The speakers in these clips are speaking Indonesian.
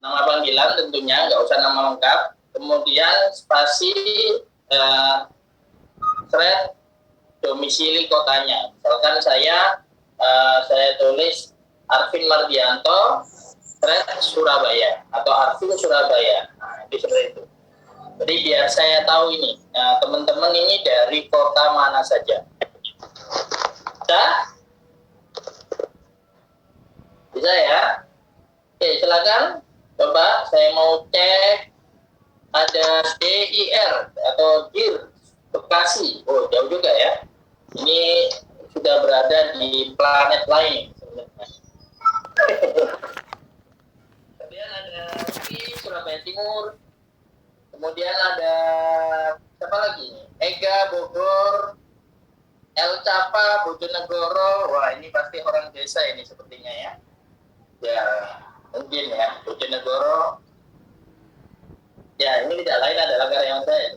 nama panggilan tentunya, nggak usah nama lengkap. Kemudian spasi thread domisili kotanya. Misalkan saya tulis Arvin Mardianto thread Surabaya atau Arvin Surabaya. Nah, itu seperti itu. Jadi biar saya tahu ini, teman-teman ini dari kota mana saja. Bisa? Bisa ya? Oke, silakan. Coba saya mau cek ada DIR atau DIR Bekasi. Oh, jauh juga ya. Ini sudah berada di planet lain sebenarnya. Kemudian ada di Surabaya Timur. Kemudian ada siapa lagi? Ega Bogor, El Capa, Bojonegoro. Wah, ini pasti orang desa ini sepertinya ya. Ya, mungkin ya, Bojonegoro. Ya, ini tidak lain adalah karyawan saya.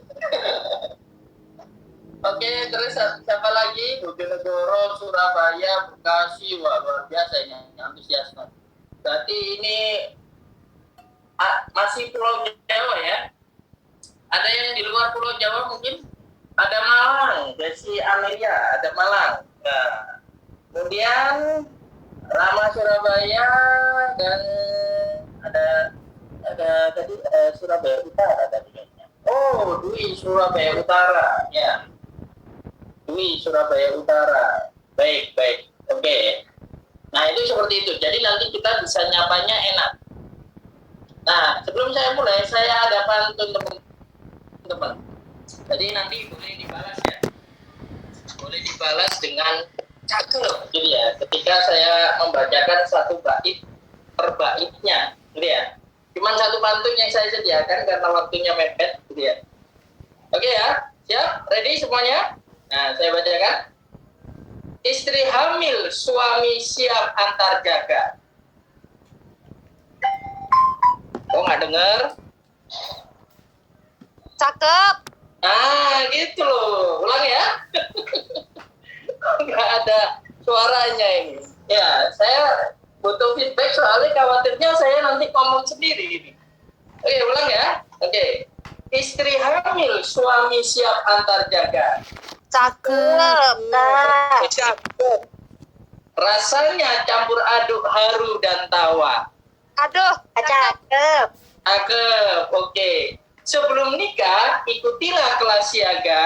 Oke, terus siapa lagi? Bojonegoro, Surabaya, Bekasi. Wah, luar biasa ini, antusiasme. Berarti ini masih Pulau Jawa ya? Ada yang di luar Pulau Jawa mungkin? Ada Malang, Desi Amelia, ada Malang. Nah, kemudian Rama Surabaya dan ada tadi Surabaya Utara tadi. Oh, Dwi Surabaya Utara, ya. Dwi Surabaya Utara. Baik. Oke. Nah, itu seperti itu. Jadi nanti kita bisa nyapanya enak. Nah, sebelum saya mulai, saya ada pantun teman-teman. Jadi nanti boleh dibalas ya. Boleh dibalas dengan cakep gitu ya. Ketika saya membacakan satu bait per baitnya, gitu ya. Cuman satu pantun yang saya sediakan karena waktunya mepet, gitu ya. Oke ya, siap? Ready semuanya? Nah, saya bacakan. Istri hamil, suami siap antar jaga. Oh, nggak dengar? Cakep. Nah, gitu loh. Ulang ya. Nggak ada suaranya ini. Ya, saya butuh feedback soalnya khawatirnya saya nanti ngomong sendiri ini. Oke, ulang ya. Oke. Istri hamil, suami siap antar jaga. Cakep. Nah, Cakep. Rasanya campur aduk haru dan tawa. aduh, cakep. Cakep. Oke. Sebelum nikah, ikutilah kelas siaga.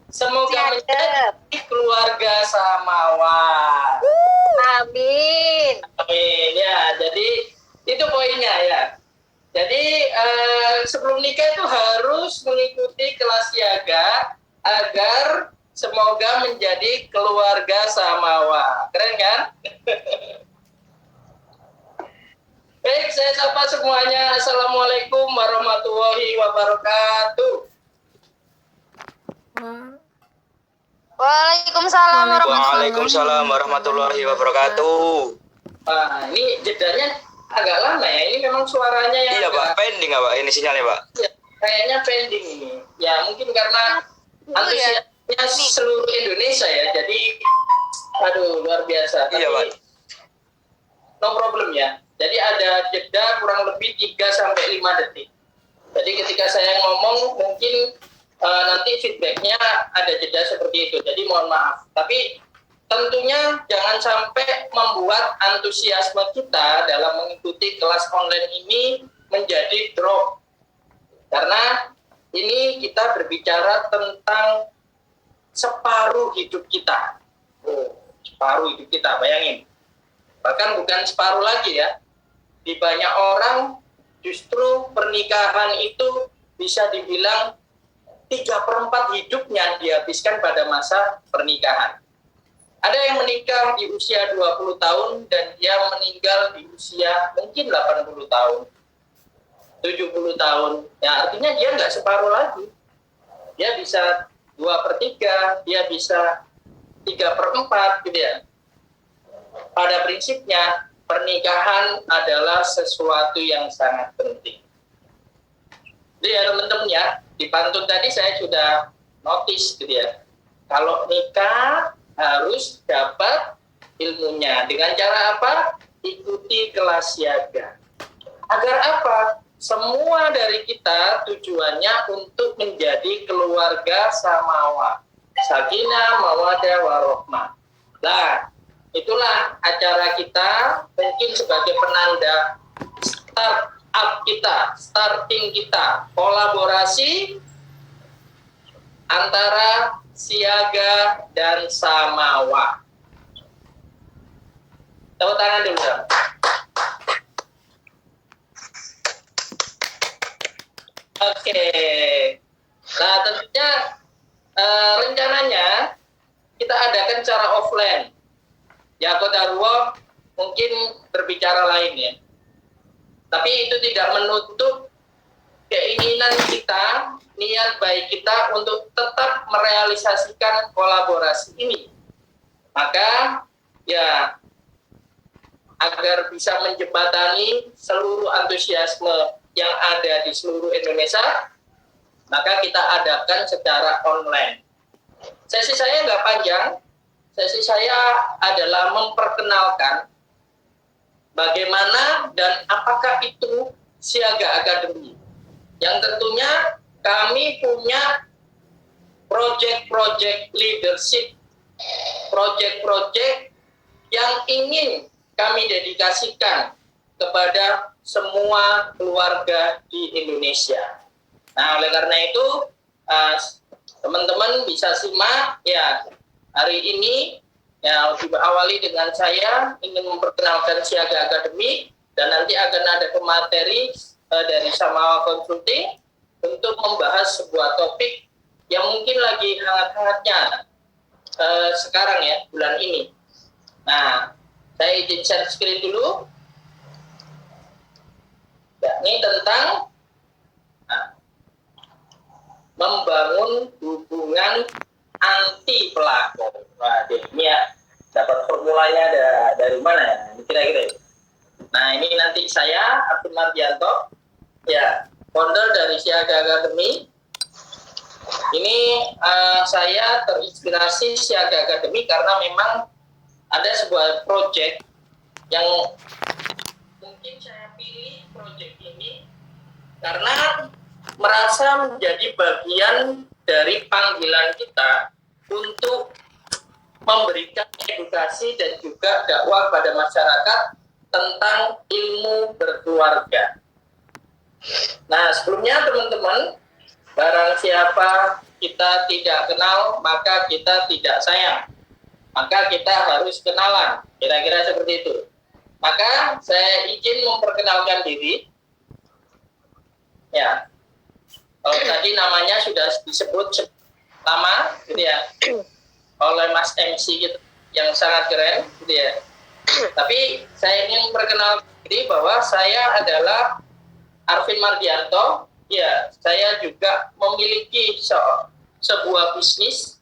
Semoga menjadi keluarga samawa. Amin. Amin. Ya, jadi itu poinnya ya. Jadi sebelum nikah itu harus mengikuti kelas siaga agar semoga menjadi keluarga samawa. Keren kan? Baik, saya sapa semuanya. Assalamualaikum warahmatullahi wabarakatuh. Waalaikumsalam warahmatullahi wabarakatuh. Nah, ini jedanya agak lama ya. Ini memang suaranya yang Iya Pak, pending nggak Pak? Ini sinyalnya Pak? Ya, kayaknya pending ini. Ya, mungkin karena antusiasnya seluruh Indonesia ya. Jadi, aduh, luar biasa. Iya Pak. No problem ya. Jadi ada jeda kurang lebih 3-5 detik. Jadi ketika saya ngomong mungkin nanti feedbacknya ada jeda seperti itu. Jadi mohon maaf. Tapi tentunya jangan sampai membuat antusiasme kita dalam mengikuti kelas online ini menjadi drop. Karena ini kita berbicara tentang separuh hidup kita. Oh, separuh hidup kita, bayangin. Bahkan bukan separuh lagi ya. Di banyak orang justru pernikahan itu bisa dibilang 3/4 hidupnya dihabiskan pada masa pernikahan. Ada yang menikah di usia 20 tahun dan dia meninggal di usia mungkin 80 tahun, 70 tahun. Ya, artinya dia nggak separuh lagi. Dia bisa 2/3, dia bisa 3/4 gitu ya. Pada prinsipnya, pernikahan adalah sesuatu yang sangat penting. Jadi ya teman-teman ya, di pantun tadi saya sudah notice gitu ya. Kalau nikah harus dapat ilmunya. Dengan cara apa? Ikuti kelas siaga. Agar apa? Semua dari kita tujuannya untuk menjadi keluarga samawa. Sakinah, mawadah, warohmah. Nah, itulah acara kita mungkin sebagai penanda starting kita, kolaborasi antara siaga dan samawa. Tepuk tangan dulu dong. Oke. Nah, tentunya rencananya kita adakan secara offline. Ya, kodarullah mungkin berbicara lain ya. Tapi itu tidak menutup keinginan kita, niat baik kita untuk tetap merealisasikan kolaborasi ini. Maka ya agar bisa menjembatani seluruh antusiasme yang ada di seluruh Indonesia, maka kita adakan secara online. Sesi saya nggak panjang, sesi saya adalah memperkenalkan bagaimana dan apakah itu Siaga Academy. Yang tentunya kami punya project-project leadership, project-project yang ingin kami dedikasikan kepada semua keluarga di Indonesia. Nah, oleh karena itu, teman-teman bisa simak ya hari ini ya diawali dengan saya ingin memperkenalkan Siaga Academy dan nanti akan ada pemateri dari Samawa Consulting untuk membahas sebuah topik yang mungkin lagi hangat-hangatnya sekarang ya bulan ini. Nah, saya izin share screen dulu. Ya, ini tentang membangun hubungan anti pelaku. Nah, ini ya dapat formulanya dari mana ya? Kira-kira. Nah, ini nanti saya Arvin Mardianto, ya founder dari Siaga Academy. Ini saya terinspirasi Siaga Academy karena memang ada sebuah project yang mungkin saya pilih project ini karena merasa menjadi bagian dari panggilan kita untuk memberikan edukasi dan juga dakwah pada masyarakat tentang ilmu berkeluarga. Nah, sebelumnya teman-teman, barang siapa kita tidak kenal, maka kita tidak sayang. Maka kita harus kenalan, kira-kira seperti itu. Maka saya izin memperkenalkan diri. Ya, kalau tadi namanya sudah disebut lama, gitu ya, oleh Mas MC gitu, yang sangat keren, gitu ya. Tapi saya ingin memperkenalkan diri bahwa saya adalah Arvin Mardianto. Ya, saya juga memiliki sebuah bisnis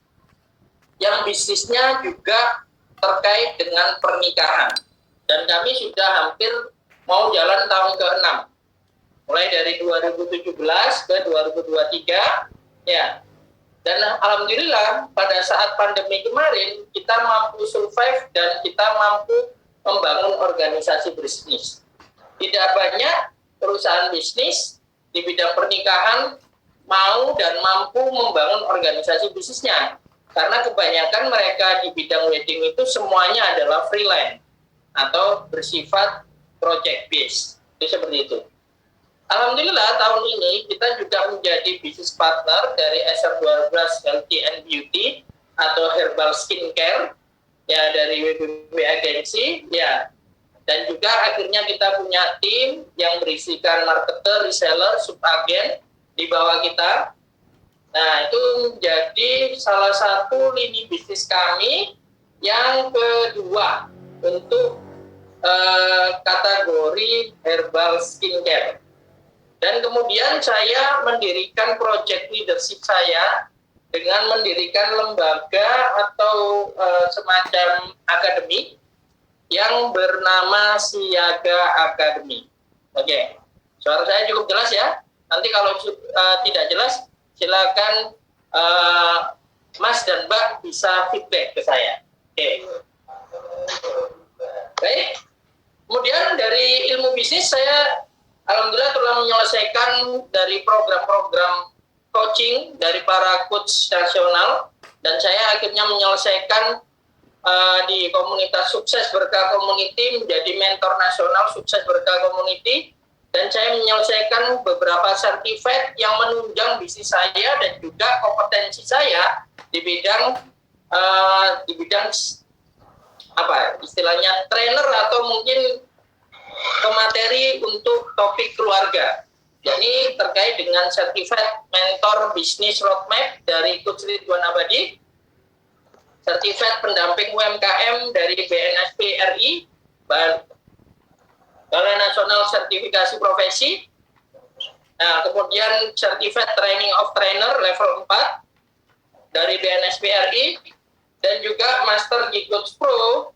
yang bisnisnya juga terkait dengan pernikahan. Dan kami sudah hampir mau jalan tahun ke-6. Mulai dari 2017 ke 2023. Ya. Dan alhamdulillah pada saat pandemi kemarin kita mampu survive dan kita mampu membangun organisasi bisnis. Tidak banyak perusahaan bisnis di bidang pernikahan mau dan mampu membangun organisasi bisnisnya. Karena kebanyakan mereka di bidang wedding itu semuanya adalah freelance atau bersifat project based. Itu seperti itu. Alhamdulillah tahun ini kita juga menjadi business partner dari SR12 Healthy and Beauty atau Herbal Skincare ya dari WBB Agency ya. Dan juga akhirnya kita punya tim yang berisikan marketer, reseller, subagen di bawah kita. Nah, itu menjadi salah satu lini bisnis kami yang kedua untuk kategori herbal skincare. Dan kemudian saya mendirikan project leadership saya dengan mendirikan lembaga atau semacam akademi yang bernama Siaga Academy. Oke, suara saya cukup jelas ya? Nanti kalau tidak jelas, silakan Mas dan Mbak bisa feedback ke saya. Oke. Baik. Kemudian dari ilmu bisnis saya alhamdulillah telah menyelesaikan dari program-program coaching dari para coach nasional, dan saya akhirnya menyelesaikan di komunitas Sukses Berkah Community menjadi mentor nasional Sukses Berkah Community, dan saya menyelesaikan beberapa sertifikat yang menunjang bisnis saya dan juga kompetensi saya di bidang apa istilahnya trainer atau mungkin pemateri untuk topik keluarga. Jadi terkait dengan sertifikat mentor bisnis roadmap dari Coach Ridwan Abadi, sertifikat pendamping UMKM dari BNSP RI, Balai Nasional Sertifikasi Profesi, nah, kemudian sertifikat Training of Trainer level 4 dari BNSP RI, dan juga Master G Coach Pro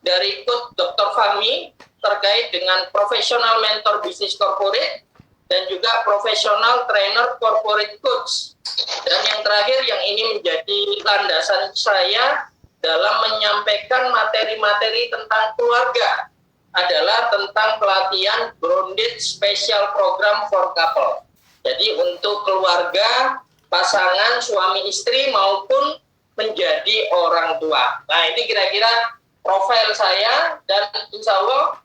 dari Coach Dr. Fahmi terkait dengan Professional Mentor Business Corporate dan juga Professional Trainer Corporate Coach. Dan yang terakhir yang ini menjadi landasan saya dalam menyampaikan materi-materi tentang keluarga adalah tentang pelatihan Grounded Special Program for Couple. Jadi untuk keluarga, pasangan, suami istri maupun menjadi orang tua. Nah ini kira-kira profil saya, dan insya Allah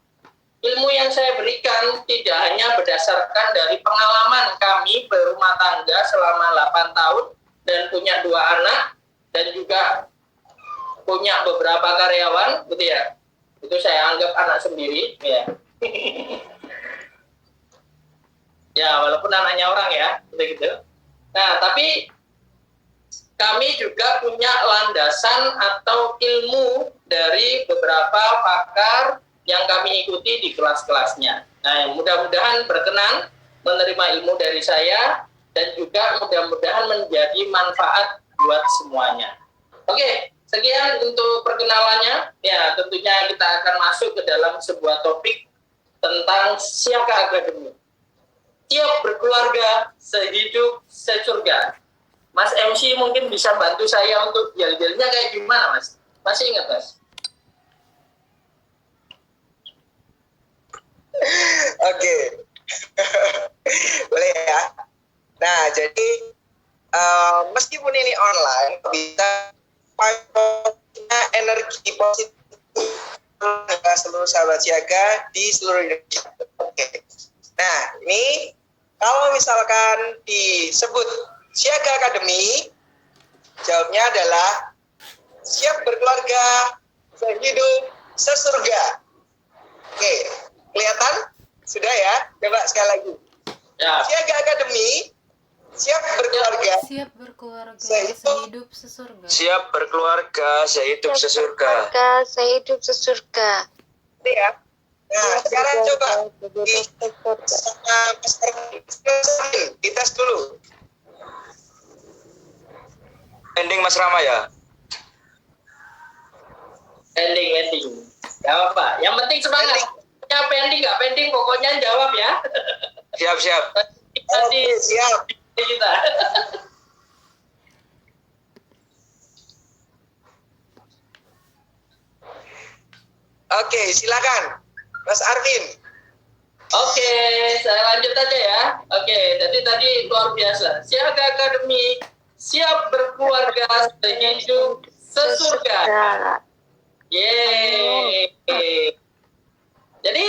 ilmu yang saya berikan tidak hanya berdasarkan dari pengalaman kami berumah tangga selama 8 tahun dan punya 2 anak dan juga punya beberapa karyawan, gitu ya. Itu saya anggap anak sendiri, ya. Ya, walaupun anaknya orang ya, gitu. Nah, tapi kami juga punya landasan atau ilmu dari beberapa pakar yang kami ikuti di kelas-kelasnya. Nah, mudah-mudahan berkenan menerima ilmu dari saya dan juga mudah-mudahan menjadi manfaat buat semuanya. Oke, sekian untuk perkenalannya. Ya, tentunya kita akan masuk ke dalam sebuah topik tentang Siaga Academy. Siap berkeluarga, sehidup, sesurga. Mas MC mungkin bisa bantu saya untuk jel-jelnya kayak gimana, Mas? Masih ingat, Mas? Oke. Boleh ya. Nah, jadi meskipun ini online, bisa punya energi positif seluruh sahabat siaga di seluruh Indonesia. Oke. Nah, ini kalau misalkan disebut Siaga Academy, jawabnya adalah siap berkeluarga, sehidup, sesurga. Oke, kelihatan? Sudah ya? Coba sekali lagi. Ya. Siaga Academy, siap berkeluarga, sehidup sesurga. Siap berkeluarga, sehidup sesurga. Sehidup sesurga. Ini ya. Nah, sekarang coba dites dulu. Ending Mas Rama ya? Ending. Jawab, Pak. Yang penting semangat. Ya, pending nggak pending, pokoknya jawab ya. Siap. Oke, siap. Kita. Oke, silakan. Mas Arvin. Oke, saya lanjut aja ya. Oke, jadi tadi luar biasa. Siaga Academy, siap berkeluarga, sehidup, sesurga. Yeay. Jadi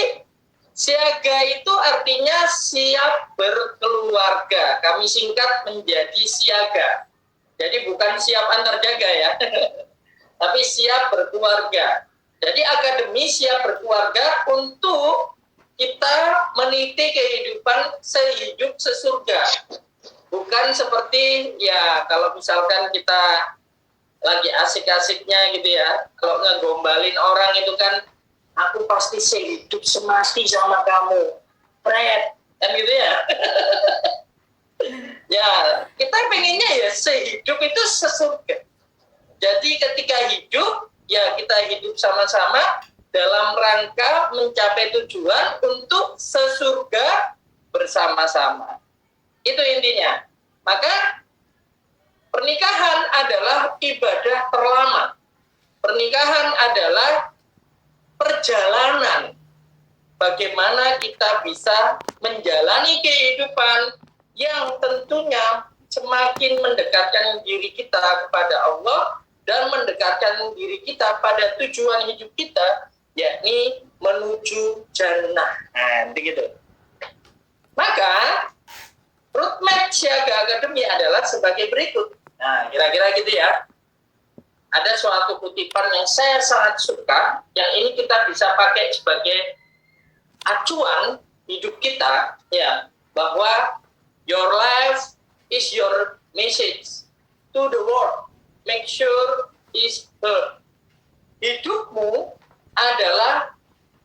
siaga itu artinya siap berkeluarga. Kami singkat menjadi siaga. Jadi bukan siap antar jaga ya. Tapi siap berkeluarga. Jadi akademi siap berkeluarga untuk kita meniti kehidupan sehidup sesurga. Bukan seperti ya kalau misalkan kita lagi asik-asiknya gitu ya. Kalau ngegombalin orang itu kan, aku pasti sehidup semati sama kamu. Pret, kan gitu ya. Ya, kita pengennya ya sehidup itu sesurga. Jadi ketika hidup, ya kita hidup sama-sama dalam rangka mencapai tujuan untuk sesurga bersama-sama. Itu intinya. Maka pernikahan adalah ibadah terlama. Pernikahan adalah perjalanan bagaimana kita bisa menjalani kehidupan yang tentunya semakin mendekatkan diri kita kepada Allah dan mendekatkan diri kita pada tujuan hidup kita, yakni menuju jannah. Nah, begitu. Maka roadmap Siaga Academy adalah sebagai berikut. Nah, kira-kira gitu ya. Ada suatu kutipan yang saya sangat suka, yang ini kita bisa pakai sebagai acuan hidup kita, ya, bahwa your life is your message to the world. Make sure is heard. Hidupmu adalah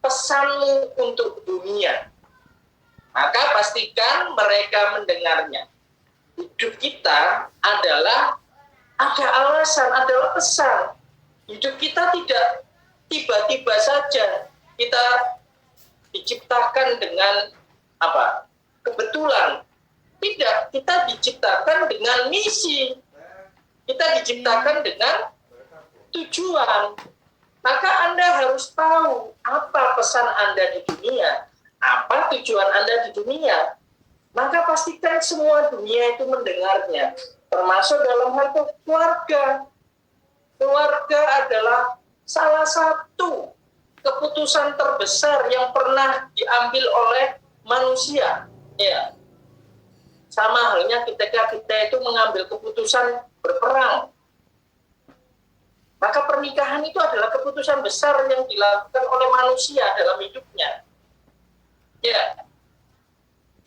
pesanmu untuk dunia. Maka pastikan mereka mendengarnya. Hidup kita adalah ada alasan, adalah pesan. Hidup kita tidak tiba-tiba saja kita diciptakan dengan apa? Kebetulan. Tidak, kita diciptakan dengan misi. Kita diciptakan dengan tujuan. Maka Anda harus tahu apa pesan Anda di dunia, apa tujuan Anda di dunia. Maka pastikan semua dunia itu mendengarnya, termasuk dalam hal keluarga. Keluarga adalah salah satu keputusan terbesar yang pernah diambil oleh manusia. Ya. Sama halnya ketika kita itu mengambil keputusan berperang. Maka pernikahan itu adalah keputusan besar yang dilakukan oleh manusia dalam hidupnya. Ya,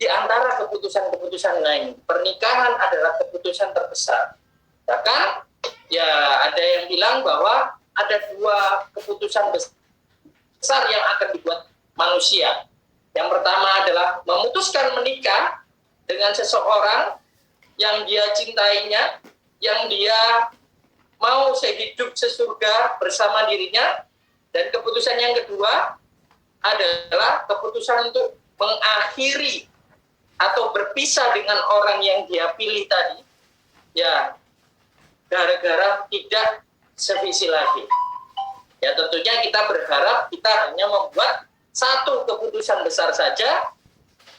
di antara keputusan-keputusan lain, pernikahan adalah keputusan terbesar. Bahkan, ya ada yang bilang bahwa ada dua keputusan besar yang akan dibuat manusia. Yang pertama adalah memutuskan menikah dengan seseorang yang dia cintainya, yang dia mau sehidup sesurga bersama dirinya. Dan keputusan yang kedua adalah keputusan untuk mengakhiri atau berpisah dengan orang yang dia pilih tadi, ya gara-gara tidak sevisi lagi. Ya tentunya kita berharap kita hanya membuat satu keputusan besar saja,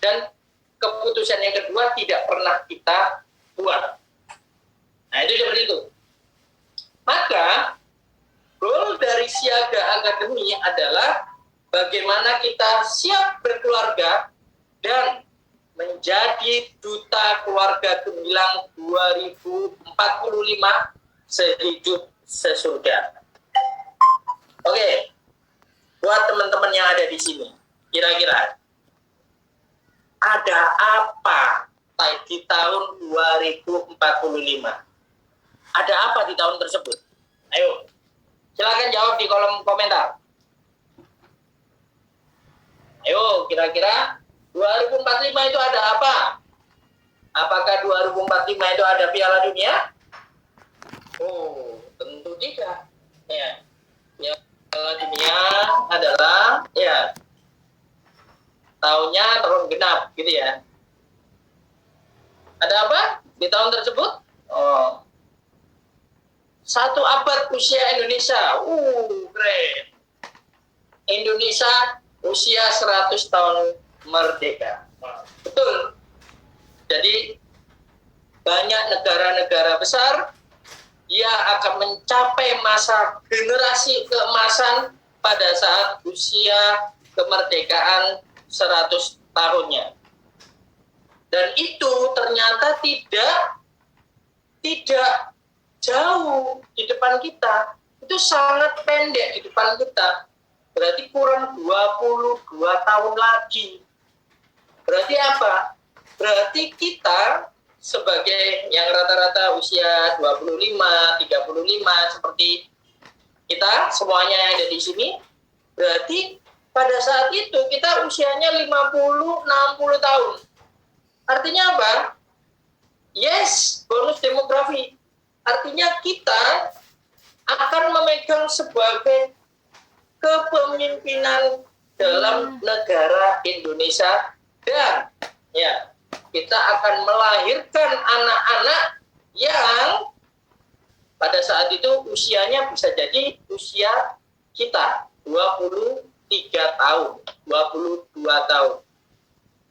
dan keputusan yang kedua tidak pernah kita buat. Nah itu seperti itu. Maka goal dari Siaga Academy adalah bagaimana kita siap berkeluarga dan menjadi duta keluarga gemilang 2045 sehidup sesurga. Oke, buat teman-teman yang ada di sini, kira-kira ada apa di tahun 2045? Ada apa di tahun tersebut? Ayo, silakan jawab di kolom komentar. Ayo, kira-kira 2045 itu ada apa? Apakah 2045 itu ada Piala Dunia? Oh, tentu tidak. Ya, Piala Dunia adalah ya tahunnya tahun genap, gitu ya. Ada apa di tahun tersebut? Oh, 1 abad usia Indonesia. Keren. Indonesia usia 100 tahun merdeka. Betul. Jadi banyak negara-negara besar dia akan mencapai masa generasi keemasan pada saat usia kemerdekaan 100 tahunnya. Dan itu ternyata tidak jauh di depan kita. Itu sangat pendek di depan kita. Berarti kurang 22 tahun lagi. Berarti apa? Berarti kita sebagai yang rata-rata usia 25, 35 seperti kita semuanya yang ada di sini, berarti pada saat itu kita usianya 50, 60 tahun. Artinya apa? Yes, bonus demografi. Artinya kita akan memegang sebagai kepemimpinan dalam negara Indonesia, dan ya kita akan melahirkan anak-anak yang pada saat itu usianya bisa jadi usia kita 20 tahun, 22 tahun.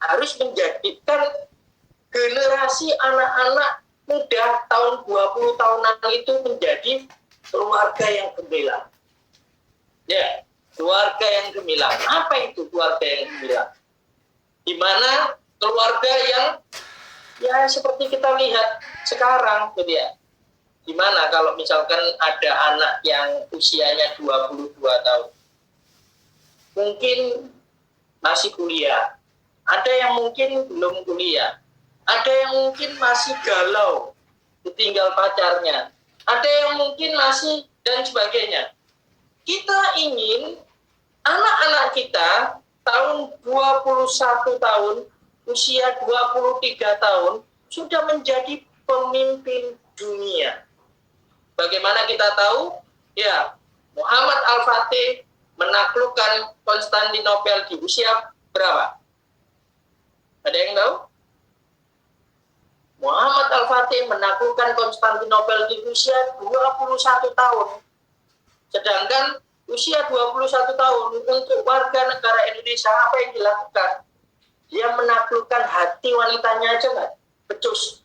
Harus menjadikan generasi anak-anak muda tahun 20 tahunan itu menjadi keluarga yang gemilang. Ya, keluarga yang gemilang. Apa itu keluarga yang gemilang? Di mana keluarga yang ya seperti kita lihat sekarang gitu ya. Di mana kalau misalkan ada anak yang usianya 22 tahun. Mungkin masih kuliah. Ada yang mungkin belum kuliah. Ada yang mungkin masih galau, ditinggal pacarnya. Ada yang mungkin masih dan sebagainya. Kita ingin anak-anak kita tahun 21 tahun, usia 23 tahun, sudah menjadi pemimpin dunia. Bagaimana kita tahu? Ya, Muhammad Al-Fatih menaklukkan Konstantinopel di usia berapa? Ada yang tahu? Muhammad Al-Fatih menaklukkan Konstantinopel di usia 21 tahun. Sedangkan usia 21 tahun untuk warga negara Indonesia apa yang dilakukan? Dia menaklukkan hati wanitanya aja nggak? Becus.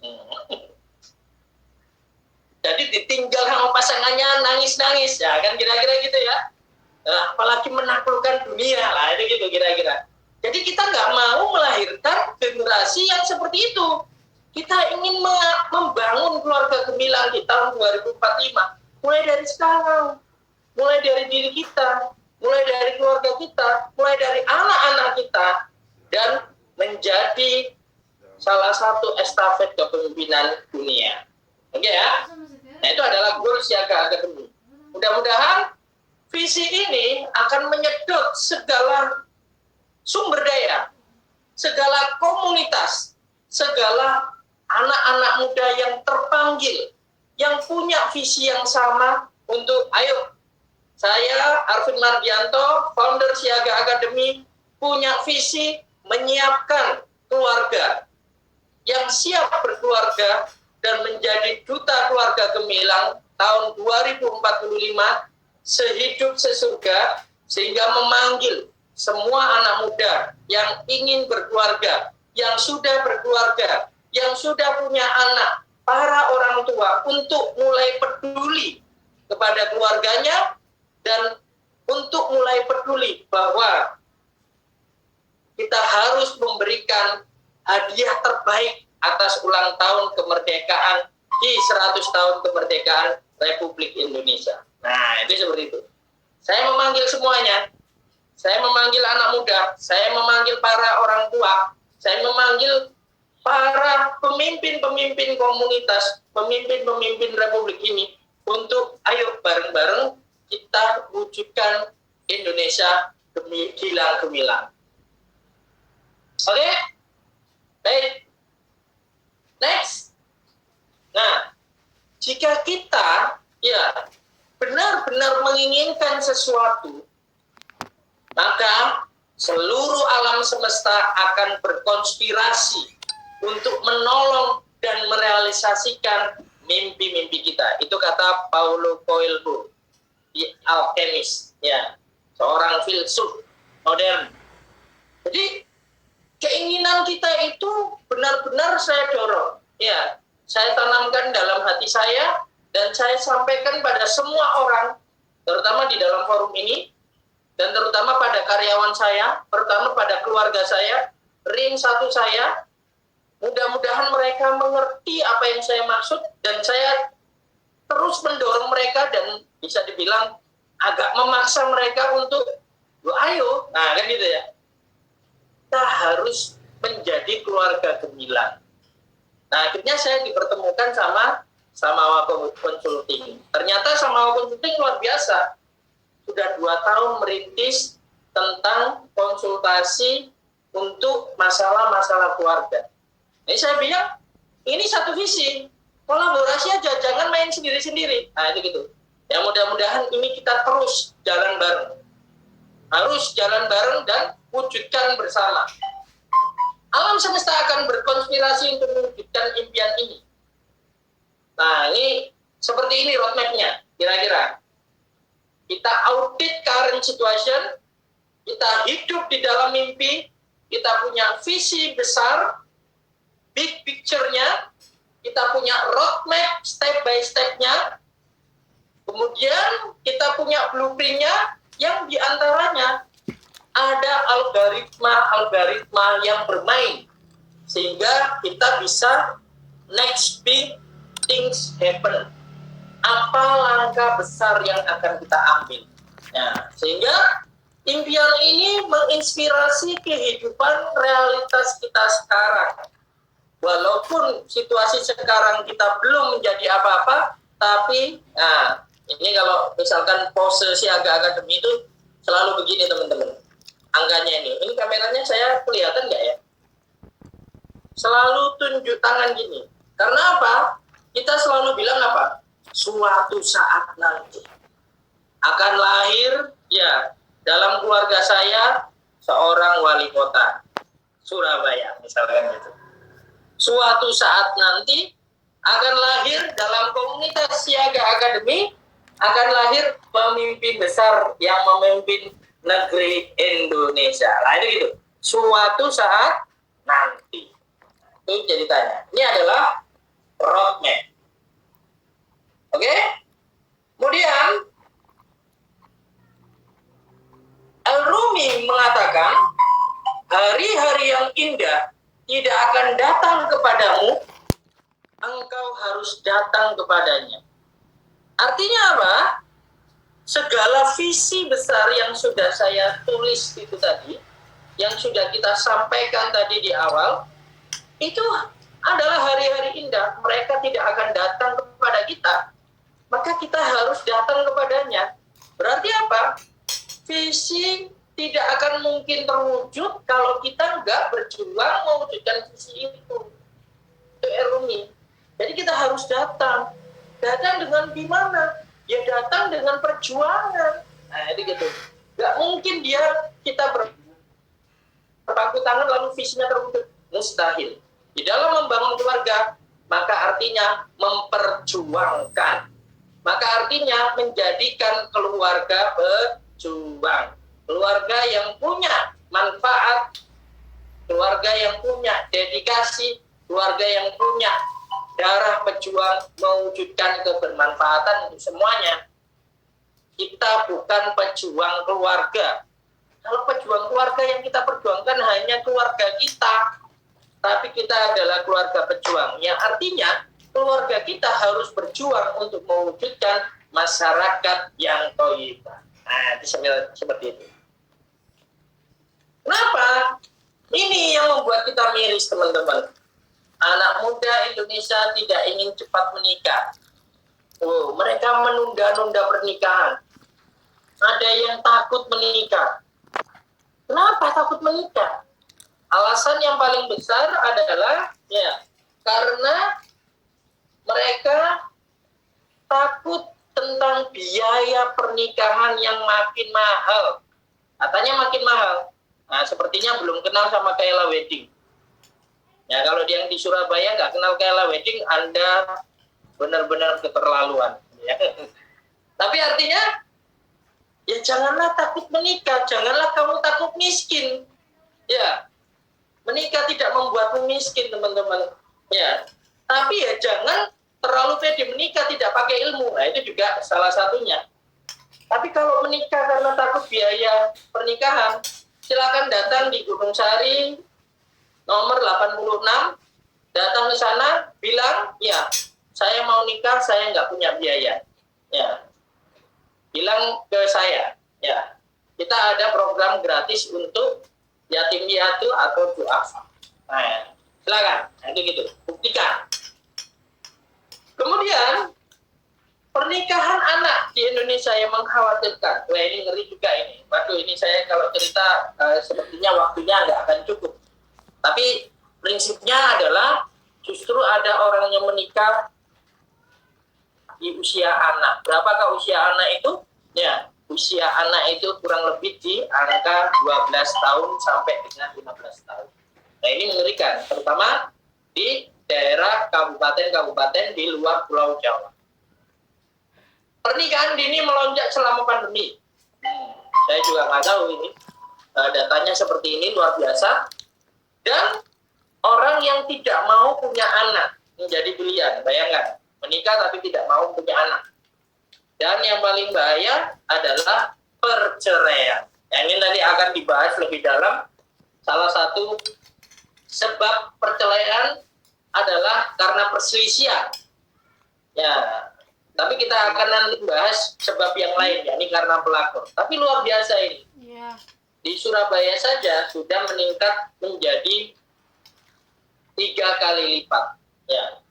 Jadi ditinggal sama pasangannya nangis-nangis. Ya kan kira-kira gitu ya. Apalagi menaklukkan dunia lah. Itu gitu kira-kira. Jadi kita nggak mau melahirkan generasi yang seperti itu. Kita ingin membangun keluarga gemilang di tahun 2045. Mulai dari sekarang. Mulai dari diri kita. Mulai dari keluarga kita. Mulai dari anak-anak kita. Dan menjadi salah satu estafet kepemimpinan dunia. Oke ya? Nah itu adalah goals Siaga Academy. Mudah-mudahan visi ini akan menyedot segala sumber daya, segala komunitas, segala anak-anak muda yang terpanggil, yang punya visi yang sama untuk, ayo, saya Arvin Mardianto, founder Siaga Academy, punya visi menyiapkan keluarga yang siap berkeluarga dan menjadi duta keluarga gemilang tahun 2045 sehidup sesurga, sehingga memanggil semua anak muda yang ingin berkeluarga, yang sudah berkeluarga, yang sudah punya anak, para orang tua untuk mulai peduli kepada keluarganya dan untuk mulai peduli bahwa kita harus memberikan hadiah terbaik atas ulang tahun kemerdekaan di 100 tahun kemerdekaan Republik Indonesia. Nah, itu seperti itu. Saya memanggil semuanya. Saya memanggil anak muda, saya memanggil para orang tua, saya memanggil para pemimpin-pemimpin komunitas, pemimpin-pemimpin Republik ini untuk ayo bareng-bareng kita wujudkan Indonesia gemilang-gemilang. Oke? Baik. Next. Nah, jika kita ya benar-benar menginginkan sesuatu, maka seluruh alam semesta akan berkonspirasi untuk menolong dan merealisasikan mimpi-mimpi kita. Itu kata Paulo Coelho, di Alchemist, ya, seorang filsuf modern. Jadi keinginan kita itu benar-benar saya dorong, ya, saya tanamkan dalam hati saya dan saya sampaikan pada semua orang, terutama di dalam forum ini, dan terutama pada karyawan saya, terutama pada keluarga saya, ring satu saya. Mudah-mudahan mereka mengerti apa yang saya maksud dan saya terus mendorong mereka dan bisa dibilang agak memaksa mereka untuk ayo, nah kan gitu ya. Kita harus menjadi keluarga gemilang. Nah, akhirnya saya dipertemukan sama Samawa Consulting. Ternyata Samawa Consulting luar biasa. Sudah 2 tahun merintis tentang konsultasi untuk masalah-masalah keluarga. Ini saya bilang, ini satu visi. Kolaborasi aja, jangan main sendiri-sendiri. Nah, itu gitu. Ya mudah-mudahan ini kita terus jalan bareng. Harus jalan bareng dan wujudkan bersama. Alam semesta akan berkonspirasi untuk mewujudkan impian ini. Nah, ini seperti ini roadmap-nya, kira-kira. Kita audit current situation, kita hidup di dalam mimpi, kita punya visi besar, big picture-nya, kita punya roadmap step by step-nya, kemudian kita punya blueprint-nya yang diantaranya ada algoritma yang bermain sehingga kita bisa next big things happen. Apa langkah besar yang akan kita ambil? Nah, sehingga impian ini menginspirasi kehidupan realitas kita sekarang. Walaupun situasi sekarang kita belum menjadi apa-apa, tapi nah ini kalau misalkan pose Siaga Academy itu selalu begini teman-teman. Angkanya ini kameranya saya kelihatan nggak ya? Selalu tunjuk tangan gini. Karena apa? Kita selalu bilang apa? Suatu saat nanti akan lahir ya dalam keluarga saya seorang wali kota Surabaya misalkan gitu. Suatu saat nanti akan lahir dalam komunitas Siaga Academy, akan lahir pemimpin besar yang memimpin negeri Indonesia. Nah itu gitu. Suatu saat nanti. Itu ceritanya. Ini adalah roadmap. Oke? Kemudian Al-Rumi mengatakan hari-hari yang indah tidak akan datang kepadamu, engkau harus datang kepadanya. Artinya apa? Segala visi besar yang sudah saya tulis itu tadi, yang sudah kita sampaikan tadi di awal, itu adalah hari-hari indah. Mereka tidak akan datang kepada kita, maka kita harus datang kepadanya. Berarti apa? Visi tidak akan mungkin terwujud kalau kita nggak berjuang mewujudkan visi itu. Itu Rumi. Jadi kita harus datang. Datang dengan gimana? Ya datang dengan perjuangan. Nah itu gitu. Nggak mungkin kita berpangku tangan lalu visinya terwujud. Mustahil. Di dalam membangun keluarga, maka artinya memperjuangkan. Maka artinya menjadikan keluarga berjuang. Keluarga yang punya manfaat, keluarga yang punya dedikasi, keluarga yang punya darah pejuang mewujudkan kebermanfaatan untuk semuanya. Kita bukan pejuang keluarga. Kalau pejuang keluarga yang kita perjuangkan hanya keluarga kita, tapi kita adalah keluarga pejuang. Yang artinya keluarga kita harus berjuang untuk mewujudkan masyarakat yang thayyibah. Nah, itu seperti itu. Kenapa? Ini yang membuat kita miris, teman-teman. Anak muda Indonesia tidak ingin cepat menikah. Oh, mereka menunda-nunda pernikahan. Ada yang takut menikah. Kenapa takut menikah? Alasan yang paling besar adalah ya karena mereka takut tentang biaya pernikahan yang makin mahal. Katanya makin mahal. Nah, sepertinya belum kenal sama Kayla Wedding. Ya, kalau yang di Surabaya nggak kenal Kayla Wedding, Anda benar-benar keterlaluan. Ya. Tapi artinya, ya janganlah takut menikah, janganlah kamu takut miskin. Ya, menikah tidak membuatmu miskin, teman-teman. Ya, tapi ya jangan terlalu pede menikah tidak pakai ilmu. Nah, itu juga salah satunya. Tapi kalau menikah karena takut biaya pernikahan, silakan datang di Gunung Sari nomor 86, datang ke sana, bilang, ya, saya mau nikah, saya nggak punya biaya. Ya, bilang ke saya, ya, kita ada program gratis untuk yatim piatu atau duafa. Nah, silakan, nanti gitu, buktikan. Kemudian, pernikahan anak di Indonesia yang mengkhawatirkan. Wah, ini ngeri juga ini. Waduh, ini saya kalau cerita sepertinya waktunya nggak akan cukup. Tapi prinsipnya adalah justru ada orang yang menikah di usia anak. Berapakah usia anak itu? Ya, usia anak itu kurang lebih di angka 12 tahun sampai dengan 15 tahun. Nah, ini mengerikan, terutama di daerah kabupaten-kabupaten di luar Pulau Jawa. Pernikahan dini melonjak selama pandemi. Saya juga nggak tahu ini. datanya seperti ini, luar biasa. Dan orang yang tidak mau punya anak menjadi pilihan, bayangkan, menikah tapi tidak mau punya anak. Dan yang paling bahaya adalah perceraian. Nah, ini nanti akan dibahas lebih dalam. Salah satu sebab perceraian adalah karena perselisihan. Ya, tapi kita akan nanti bahas sebab yang lain, yakni karena pelakor. Tapi luar biasa ini. Iya. Di Surabaya saja sudah meningkat menjadi 3 kali lipat. Ya.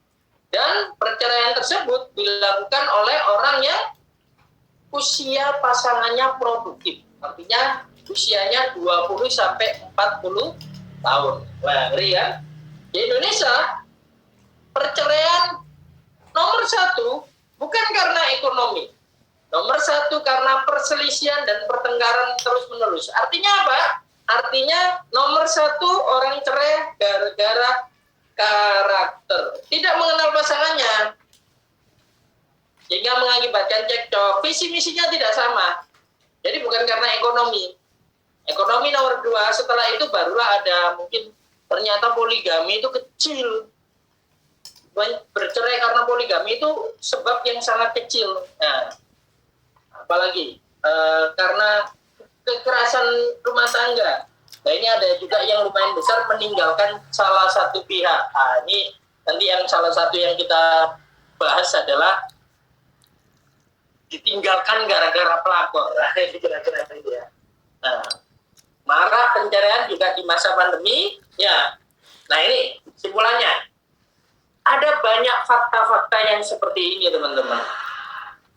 Dan perceraian tersebut dilakukan oleh orang yang usia pasangannya produktif. Artinya usianya 20 sampai 40 tahun. Wah, ngeri ya. Di Indonesia, perceraian nomor 1 bukan karena ekonomi. Nomor 1 karena perselisihan dan pertengkaran terus-menerus. Artinya apa? Artinya nomor 1 orang cerai gara-gara karakter. Tidak mengenal pasangannya. Sehingga mengakibatkan cekcok. Visi misinya tidak sama. Jadi bukan karena ekonomi. Ekonomi nomor 2, setelah itu barulah ada mungkin ternyata poligami itu kecil. Bercerai karena poligami itu sebab yang sangat kecil. Nah, apalagi karena kekerasan rumah tangga. Nah, ini ada juga yang lumayan besar meninggalkan salah satu pihak. Nah, ini nanti yang salah satu yang kita bahas adalah ditinggalkan gara-gara pelakor. Kira-kira itu ya. Nah, marak pencarian juga di masa pandemi. Ya. Nah, ini simpulannya. Ada banyak fakta-fakta yang seperti ini, teman-teman.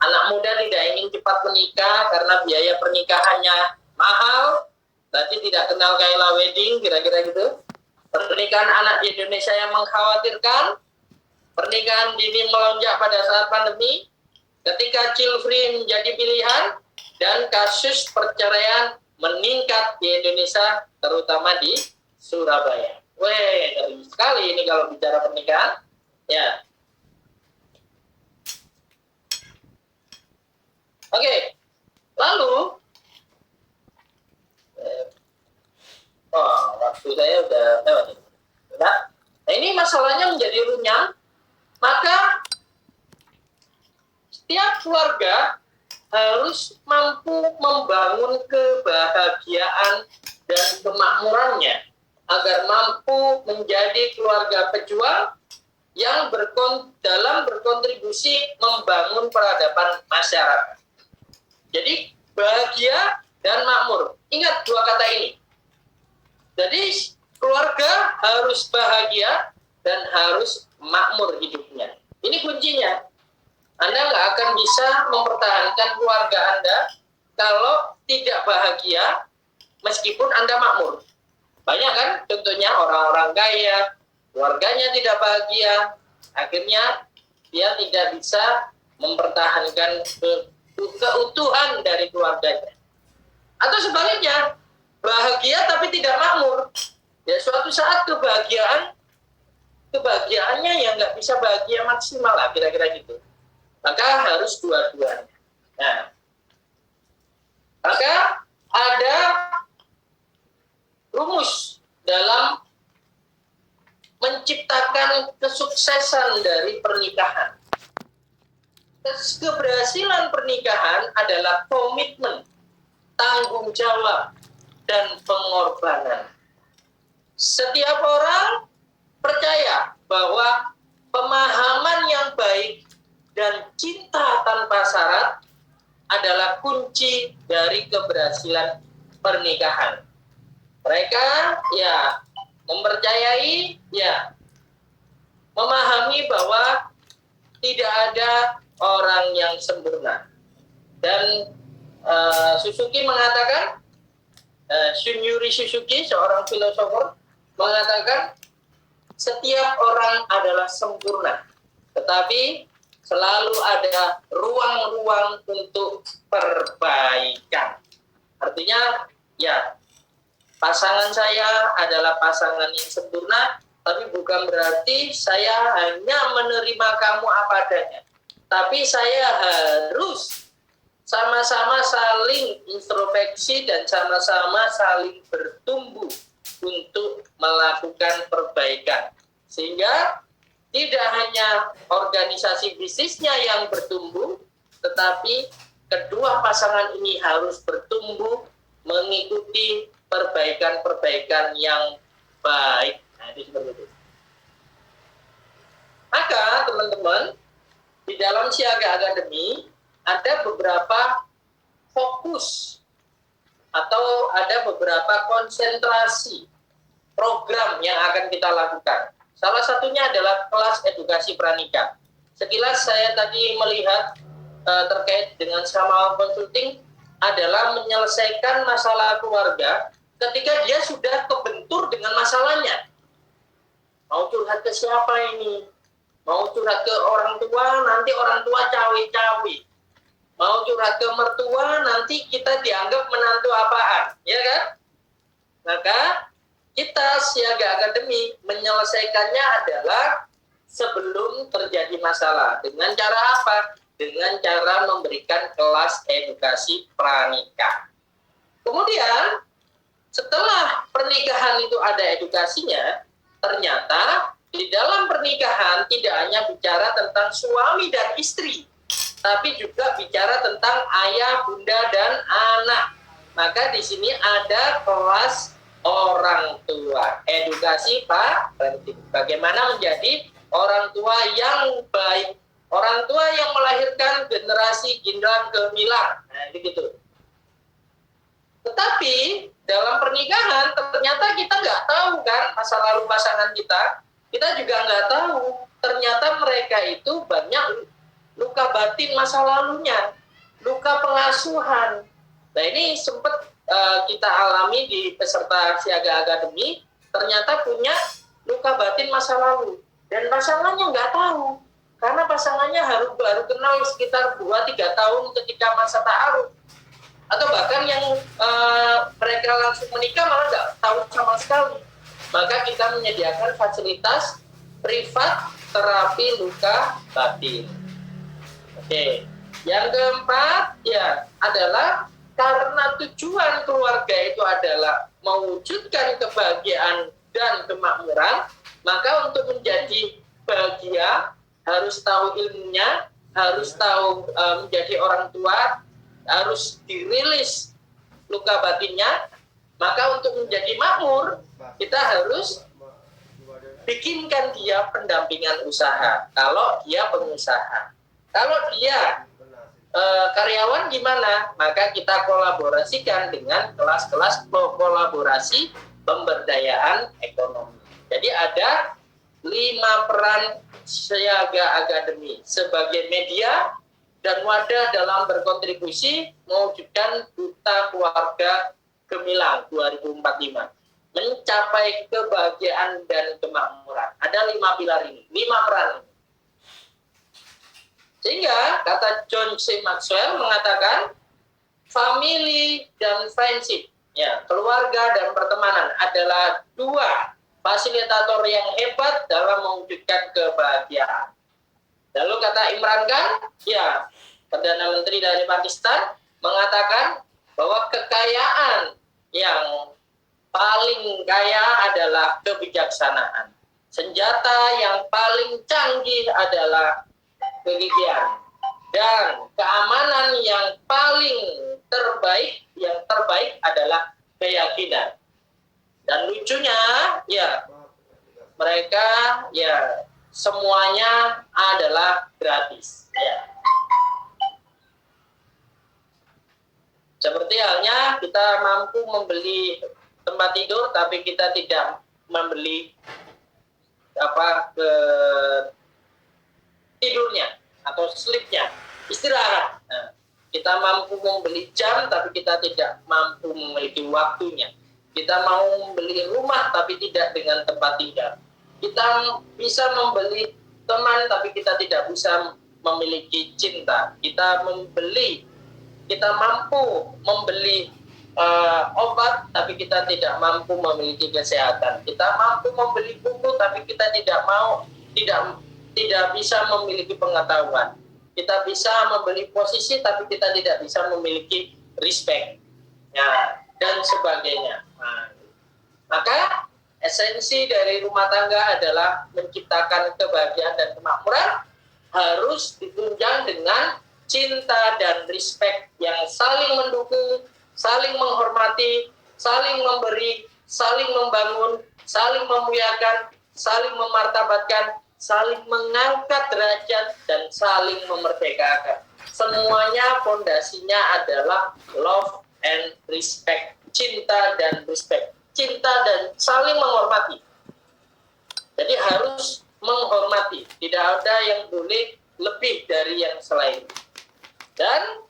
Anak muda tidak ingin cepat menikah karena biaya pernikahannya mahal. Berarti tidak kenal Kayla Wedding, kira-kira gitu. Pernikahan anak di Indonesia yang mengkhawatirkan. Pernikahan dini melonjak pada saat pandemi. Ketika child free menjadi pilihan. Dan kasus perceraian meningkat di Indonesia, terutama di Surabaya. Weh, ngeri sekali ini kalau bicara pernikahan. Ya. Oke. Lalu waktu saya udah lewat. Nah, ini masalahnya menjadi runyam. Maka setiap keluarga harus mampu membangun kebahagiaan dan kemakmurannya agar mampu menjadi keluarga pejuang yang dalam berkontribusi membangun peradaban masyarakat. Jadi bahagia dan makmur. Ingat 2 kata ini. Jadi keluarga harus bahagia dan harus makmur hidupnya. Ini kuncinya. Anda nggak akan bisa mempertahankan keluarga Anda kalau tidak bahagia meskipun Anda makmur. Banyak kan contohnya orang-orang kaya, keluarganya tidak bahagia, akhirnya dia tidak bisa mempertahankan keutuhan dari keluarganya. Atau sebaliknya, bahagia tapi tidak makmur. Ya suatu saat kebahagiaannya yang nggak bisa bahagia maksimal lah, kira-kira gitu. Maka harus dua-duanya. Nah, maka ada rumus dalam menciptakan kesuksesan dari pernikahan. Keberhasilan pernikahan adalah komitmen, tanggung jawab, dan pengorbanan. Setiap orang percaya bahwa pemahaman yang baik dan cinta tanpa syarat adalah kunci dari keberhasilan pernikahan. Mereka ya mempercayai, ya memahami bahwa tidak ada orang yang sempurna. Dan Suzuki mengatakan, Shunryuri Suzuki, seorang filosofer, mengatakan setiap orang adalah sempurna, tetapi selalu ada ruang-ruang untuk perbaikan. Artinya, ya, pasangan saya adalah pasangan yang sempurna, tapi bukan berarti saya hanya menerima kamu apa adanya. Tapi saya harus sama-sama saling introspeksi dan sama-sama saling bertumbuh untuk melakukan perbaikan. Sehingga tidak hanya organisasi bisnisnya yang bertumbuh, tetapi kedua pasangan ini harus bertumbuh mengikuti perbaikan-perbaikan yang baik. Nah, itu seperti itu. Maka teman-teman, di dalam Siaga Akademi ada beberapa fokus atau ada beberapa konsentrasi program yang akan kita lakukan. Salah satunya adalah kelas edukasi pranikah. Sekilas saya tadi melihat terkait dengan Sama Consulting adalah menyelesaikan masalah keluarga ketika dia sudah kebentur dengan masalahnya. Mau curhat ke siapa ini? Mau curhat ke orang tua, nanti orang tua cawe-cawe. Mau curhat ke mertua, nanti kita dianggap menantu apaan, ya kan? Maka kita Siaga Akademi menyelesaikannya adalah sebelum terjadi masalah. Dengan cara apa? Dengan cara memberikan kelas edukasi pranikah. Kemudian, setelah pernikahan itu ada edukasinya, ternyata di dalam pernikahan tidak hanya bicara tentang suami dan istri, tapi juga bicara tentang ayah, bunda, dan anak. Maka di sini ada kelas orang tua, edukasi parenting. Bagaimana menjadi orang tua yang baik, orang tua yang melahirkan generasi gemilang gemilang. Nah, begitu. Tetapi dalam pernikahan ternyata kita nggak tahu kan masa lalu pasangan kita. Kita juga nggak tahu ternyata mereka itu banyak luka batin masa lalunya, luka pengasuhan. Nah ini sempat kita alami di peserta Siaga Akademi, ternyata punya luka batin masa lalu. Dan pasangannya nggak tahu, karena pasangannya baru kenal sekitar 2-3 tahun ketika masa ta'aruf. Atau bahkan yang mereka langsung menikah malah nggak tahu sama sekali. Maka kita menyediakan fasilitas privat terapi luka batin. Oke. Yang keempat ya adalah karena tujuan keluarga itu adalah mewujudkan kebahagiaan dan kemakmuran, maka untuk menjadi bahagia harus tahu ilmunya, harus tahu menjadi orang tua, harus dirilis luka batinnya. Maka untuk menjadi makmur, kita harus bikinkan dia pendampingan usaha. Kalau dia pengusaha, kalau dia karyawan gimana? Maka kita kolaborasikan dengan kelas-kelas kolaborasi pemberdayaan ekonomi. Jadi ada 5 peran Siaga Akademi sebagai media dan wadah dalam berkontribusi mewujudkan Duta Keluarga Gemilang 2045. Mencapai kebahagiaan dan kemakmuran. Ada 5 pilar ini, 5 peran ini. Sehingga kata John C. Maxwell mengatakan family dan friendship, ya, keluarga dan pertemanan adalah 2 fasilitator yang hebat dalam mewujudkan kebahagiaan. Lalu kata Imran Khan, ya, Perdana Menteri dari Pakistan mengatakan bahwa kekayaan yang paling kaya adalah kebijaksanaan. Senjata yang paling canggih adalah kegigihan. Dan keamanan yang paling terbaik, adalah keyakinan. Dan lucunya, ya, mereka, ya, semuanya adalah gratis. Ya. Seperti halnya kita mampu membeli tempat tidur, tapi kita tidak membeli tidurnya atau sleepnya, istirahat. Nah, kita mampu membeli jam, tapi kita tidak mampu memiliki waktunya. Kita mau membeli rumah, tapi tidak dengan tempat tinggal. Kita bisa membeli teman, tapi kita tidak bisa memiliki cinta. Kita mampu membeli obat, tapi kita tidak mampu memiliki kesehatan. Kita mampu membeli buku, tapi kita tidak bisa memiliki pengetahuan. kita bisa membeli posisi tapi kita tidak bisa memiliki respect, ya, dan sebagainya. Nah, maka esensi dari rumah tangga adalah menciptakan kebahagiaan dan kemakmuran harus ditunjang dengan cinta dan respect yang saling mendukung, saling menghormati, saling memberi, saling membangun, saling memuliakan, saling memartabatkan, saling mengangkat derajat, dan saling memerdekakan. Semuanya fondasinya adalah love and respect, cinta dan respect, cinta dan saling menghormati. Jadi harus menghormati, tidak ada yang boleh lebih dari yang selain. Dan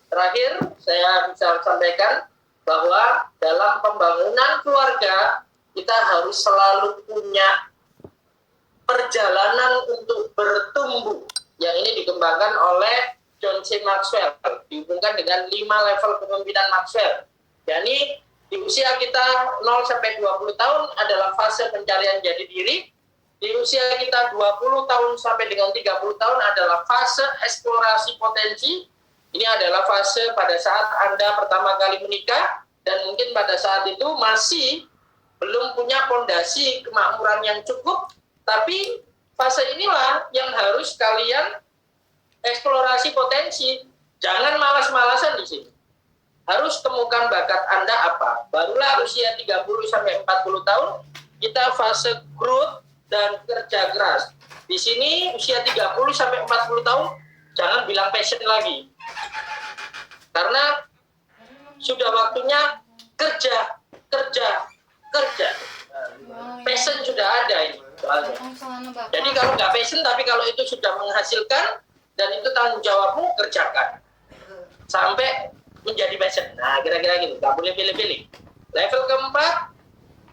terakhir saya bisa sampaikan bahwa dalam pembangunan keluarga kita harus selalu punya perjalanan untuk bertumbuh, yang ini dikembangkan oleh John C. Maxwell, dihubungkan dengan 5 level kepemimpinan Maxwell. Yani di usia kita 0 sampai 20 tahun adalah fase pencarian jati diri. Di usia kita 20 tahun sampai dengan 30 tahun adalah fase eksplorasi potensi. Ini adalah fase pada saat Anda pertama kali menikah dan mungkin pada saat itu masih belum punya fondasi kemakmuran yang cukup, tapi fase inilah yang harus kalian eksplorasi potensi. Jangan malas-malasan di sini. Harus temukan bakat Anda apa. Barulah usia 30 sampai 40 tahun kita fase growth dan kerja keras. Di sini usia 30 sampai 40 tahun jangan bilang passion lagi. Karena sudah waktunya kerja. Passion sudah ada ini soalnya. Jadi kalau nggak passion, tapi kalau itu sudah menghasilkan dan itu tanggung jawabmu, kerjakan sampai menjadi passion. Nah, kira-kira gitu, nggak boleh pilih-pilih. Level keempat,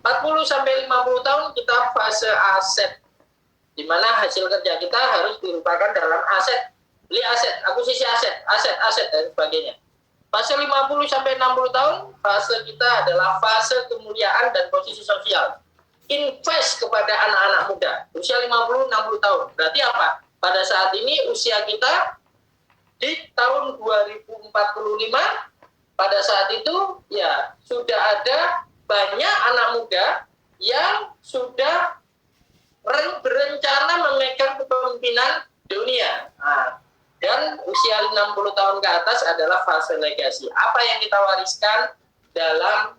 40 sampai 50 tahun kita fase aset, di mana hasil kerja kita harus dirupakan dalam aset, beli aset, akuisisi aset dan sebagainya. Fase 50 sampai 60 tahun, fase kita adalah fase kemuliaan dan posisi sosial. Invest kepada anak-anak muda, usia 50-60 tahun. Berarti apa? Pada saat ini usia kita di tahun 2045, pada saat itu ya sudah ada banyak anak muda yang sudah berencana memegang kepemimpinan dunia. Nah, dan usia 60 tahun ke atas adalah fase legasi. Apa yang kita wariskan dalam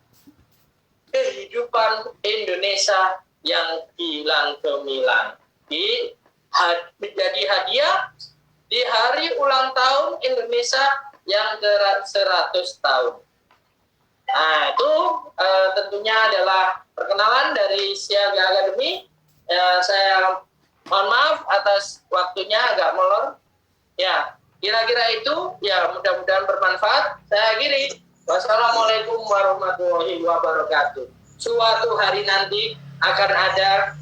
kehidupan Indonesia yang hilang gemilang. Menjadi hadiah di hari ulang tahun Indonesia yang ke-100 tahun. Nah, itu tentunya adalah perkenalan dari Siaga Academy. Saya mohon maaf atas waktunya agak molor. Ya, kira-kira itu, ya mudah-mudahan bermanfaat. Saya akhiri. Wassalamualaikum warahmatullahi wabarakatuh. Suatu hari nanti akan ada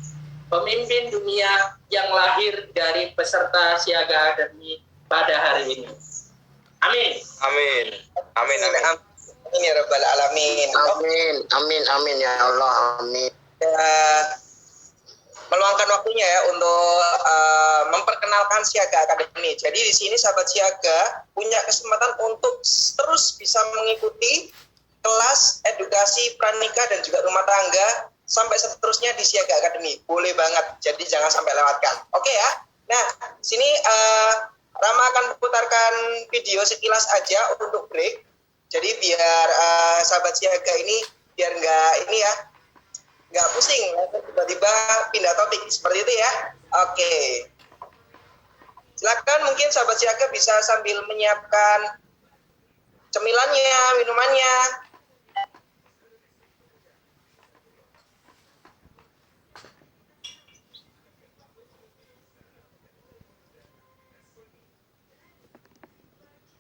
pemimpin dunia yang lahir dari peserta Siaga Academy pada hari ini. Amin. Amin. Amin. Amin. Amin ya Rabbal Alamin. Amin ya Allah, amin. Meluangkan waktunya ya untuk memperkenalkan Siaga Academy. Jadi di sini sahabat Siaga punya kesempatan untuk terus bisa mengikuti kelas edukasi pranikah dan juga rumah tangga sampai seterusnya di Siaga Academy. Boleh banget. Jadi jangan sampai lewatkan. Oke ya. Nah, sini Rama akan putarkan video sekilas aja untuk break. Jadi biar sahabat Siaga ini biar nggak pusing, tiba-tiba pindah topik seperti itu ya. Oke, silakan mungkin sahabat Siaga bisa sambil menyiapkan cemilannya, minumannya.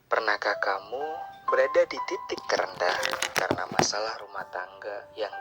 Pernahkah kamu berada di titik terendah karena masalah rumah tangga yang